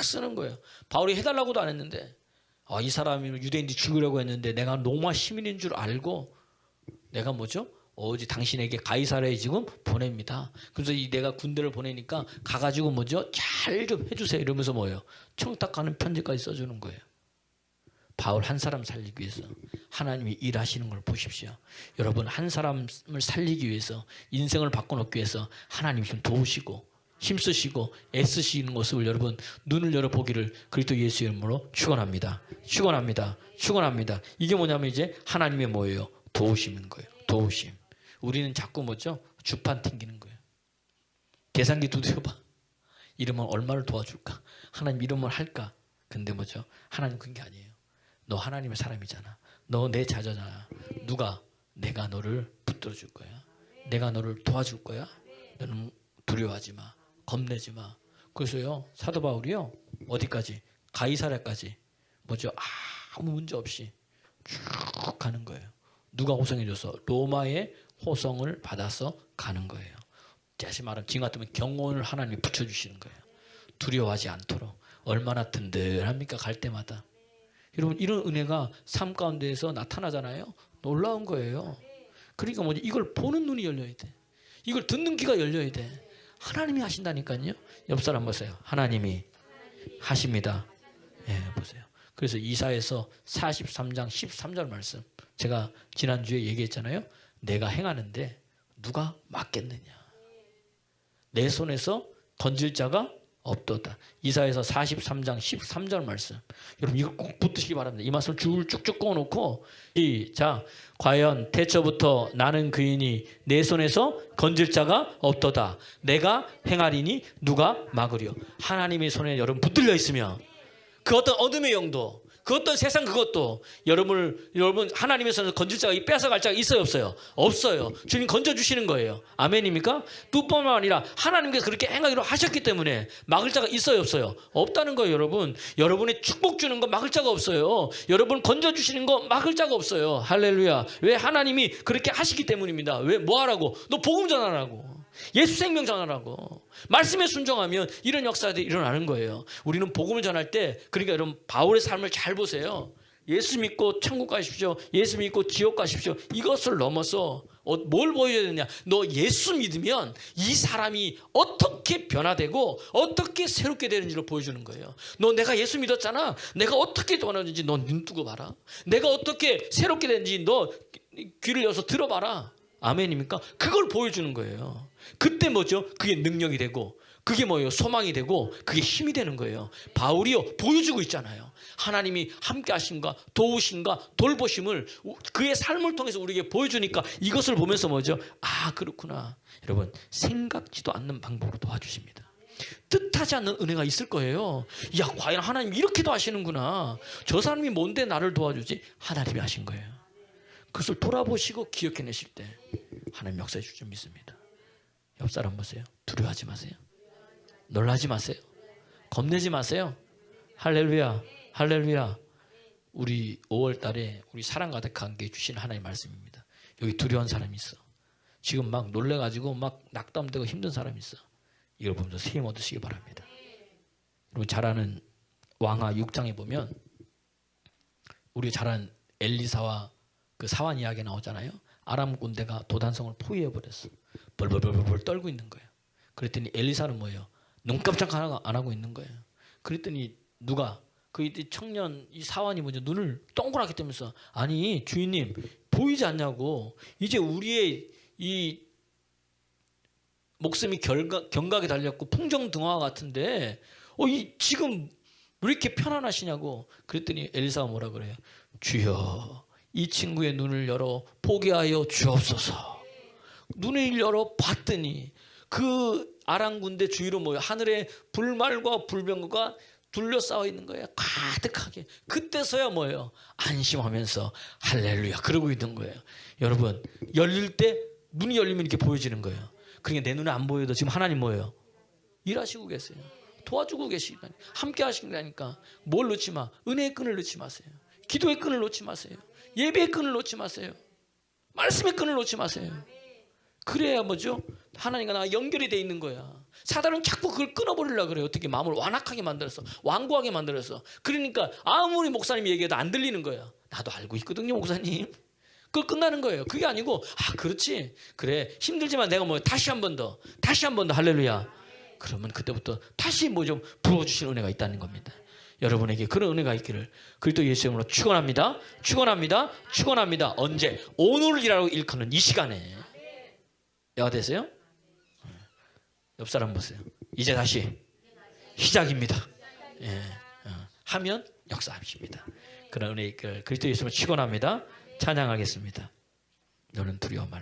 쓰는 거예요. 바울이 해달라고도 안 했는데 이 사람이 유대인들이 죽으려고 했는데 내가 로마 시민인 줄 알고 내가 뭐죠? 어디 당신에게 가이사라에 지금 보냅니다. 그래서 내가 군대를 보내니까 가가지고 뭐죠? 잘 좀 해주세요. 이러면서 뭐예요? 청탁하는 편지까지 써주는 거예요. 바울 한 사람 살리기 위해서 하나님이 일하시는 걸 보십시오. 여러분 한 사람을 살리기 위해서 인생을 바꿔놓기 위해서 하나님이 좀 도우시고 힘쓰시고 애쓰시는 모습을 여러분 눈을 열어보기를 그리스도 예수 이름으로 축원합니다. 축원합니다. 축원합니다. 이게 뭐냐면 이제 하나님의 뭐예요? 도우시는 거예요. 도우심. 우리는 자꾸 뭐죠? 주판 튕기는 거예요. 계산기 두드려봐. 이러면 얼마를 도와줄까? 하나님 이러면 할까? 근데 뭐죠? 하나님 그런 게 아니에요. 너 하나님의 사람이잖아. 너 내 자녀잖아. 누가? 내가 너를 붙들어 줄 거야. 내가 너를 도와줄 거야. 너는 두려워하지 마. 겁내지 마. 그래서요 사도 바울이요 어디까지? 가이사랴까지 뭐죠? 아무 문제 없이 쭉 가는 거예요. 누가 호송해줘서? 로마의 호송을 받아서 가는 거예요. 다시 말하면 지금 같으면 경온을 하나님이 붙여주시는 거예요. 두려워하지 않도록. 얼마나 든든합니까? 갈 때마다. 여러분 이런 은혜가 삶 가운데에서 나타나잖아요. 놀라운 거예요. 그러니까 뭐지? 이걸 보는 눈이 열려야 돼. 이걸 듣는 귀가 열려야 돼. 하나님이 하신다니까요. 옆 사람 보세요. 하나님이 하십니다. 예, 보세요. 그래서 이사야서 43장 13절 말씀 제가 지난주에 얘기했잖아요. 내가 행하는데 누가 막겠느냐. 내 손에서 던질 자가 없도다. 이사야서 43장 13절 말씀. 여러분 이거 꼭 붙드시기 바랍니다. 이 말씀 줄 쭉쭉 꺼놓고 자, 과연 태초부터 나는 그이니 내 손에서 건질 자가 없도다. 내가 행하리니 누가 막으려. 하나님의 손에 여러분 붙들려 있으면 그 어떤 어둠의 영도 그 어떤 세상 그것도 여러분 하나님의 손에서 건질 자가 뺏어갈 자가 있어요 없어요? 없어요. 주님 건져주시는 거예요. 아멘입니까? 뿐만 아니라 하나님께서 그렇게 행하기로 하셨기 때문에 막을 자가 있어요 없어요? 없다는 거예요. 여러분 여러분의 축복 주는 거 막을 자가 없어요. 여러분 건져주시는 거 막을 자가 없어요. 할렐루야. 왜? 하나님이 그렇게 하시기 때문입니다. 왜? 뭐 하라고? 너 복음 전하라고. 예수 생명 전하라고. 말씀에 순종하면 이런 역사들이 일어나는 거예요. 우리는 복음을 전할 때 그러니까 여러분 바울의 삶을 잘 보세요. 예수 믿고 천국 가십시오. 예수 믿고 지옥 가십시오. 이것을 넘어서 뭘 보여줘야 되냐. 너 예수 믿으면 이 사람이 어떻게 변화되고 어떻게 새롭게 되는지를 보여주는 거예요. 너 내가 예수 믿었잖아. 내가 어떻게 변화되는지 너 눈 뜨고 봐라. 내가 어떻게 새롭게 되는지 너 귀를 열어서 들어봐라. 아멘입니까? 그걸 보여주는 거예요. 그때 뭐죠? 그게 능력이 되고 그게 뭐예요? 소망이 되고 그게 힘이 되는 거예요. 바울이요 보여주고 있잖아요. 하나님이 함께 하심과 도우심과 돌보심을 그의 삶을 통해서 우리에게 보여주니까 이것을 보면서 뭐죠? 아 그렇구나. 여러분 생각지도 않는 방법으로 도와주십니다. 뜻하지 않는 은혜가 있을 거예요. 야 과연 하나님이 이렇게도 하시는구나. 저 사람이 뭔데 나를 도와주지? 하나님이 하신 거예요. 그것을 돌아보시고 기억해내실 때 하나님 역사해 줄 줄 믿습니다. 옆 사람 보세요. 두려워하지 마세요. 놀라지 마세요. 겁내지 마세요. 할렐루야. 할렐루야. 우리 5월 달에 우리 사랑 가득한 게 주신 하나님의 말씀입니다. 여기 두려운 사람이 있어. 지금 막 놀래가지고 막 낙담되고 힘든 사람이 있어. 이걸 보면서 힘 얻으시기 바랍니다. 여러분 잘 아는 왕하 6장에 보면 우리 잘 아는 엘리사와 그 사환 이야기 나오잖아요. 아람 군대가 도단성을 포위해버렸어. 벌벌벌벌 떨고 있는 거예요. 그랬더니 엘리사는 뭐예요? 눈 깜짝 안 하고 있는 거예요. 그랬더니 누가 그 청년 이 사환이 뭐죠? 눈을 동그랗게 뜨면서 아니 주인님 보이지 않냐고. 이제 우리의 이 목숨이 경각에 달렸고 풍정등화 같은데 이 지금 왜 이렇게 편안하시냐고. 그랬더니 엘리사가 뭐라 그래요? 주여 이 친구의 눈을 열어 보게 하여 주옵소서. 눈을 열어 봤더니 그 아람 군대 주위로 뭐예요? 하늘에 불말과 불병거가 둘러싸여 있는 거예요. 가득하게. 그때서야 뭐예요? 안심하면서 할렐루야 그러고 있는 거예요. 여러분 열릴 때 문이 열리면 이렇게 보여지는 거예요. 그러니까 내 눈에 안 보여도 지금 하나님 뭐예요? 일하시고 계세요. 도와주고 계시다니. 함께 하신다니까. 뭘 놓지 마. 은혜의 끈을 놓지 마세요. 기도의 끈을 놓지 마세요. 예배의 끈을 놓지 마세요. 말씀의 끈을 놓지 마세요. 그래야 뭐죠? 하나님과 나가 연결이 돼 있는 거야. 사단은 자꾸 그걸 끊어버리려고 그래요. 어떻게 마음을 완악하게 만들어서 완고하게 만들어서. 그러니까 아무리 목사님이 얘기해도 안 들리는 거야. 나도 알고 있거든요 목사님. 그걸 끝나는 거예요. 그게 아니고 그렇지 그래 힘들지만 내가 뭐 다시 한 번 더 할렐루야. 그러면 그때부터 다시 뭐 좀 부어주실 은혜가 있다는 겁니다. 여러분에게 그런 은혜가 있기를 그리스도 예수 이름으로 축원합니다. 축원합니다. 축원합니다. 언제? 오늘이라고 일컫는 이 시간에. 여가 되세요? 옆 사람 보세요. 이제 다시 시작입니다. 예, 하면 역사하십니다. 그런 은혜 있기를 그리스도 예수 이름으로 축원합니다. 찬양하겠습니다. 너는 두려워 말라.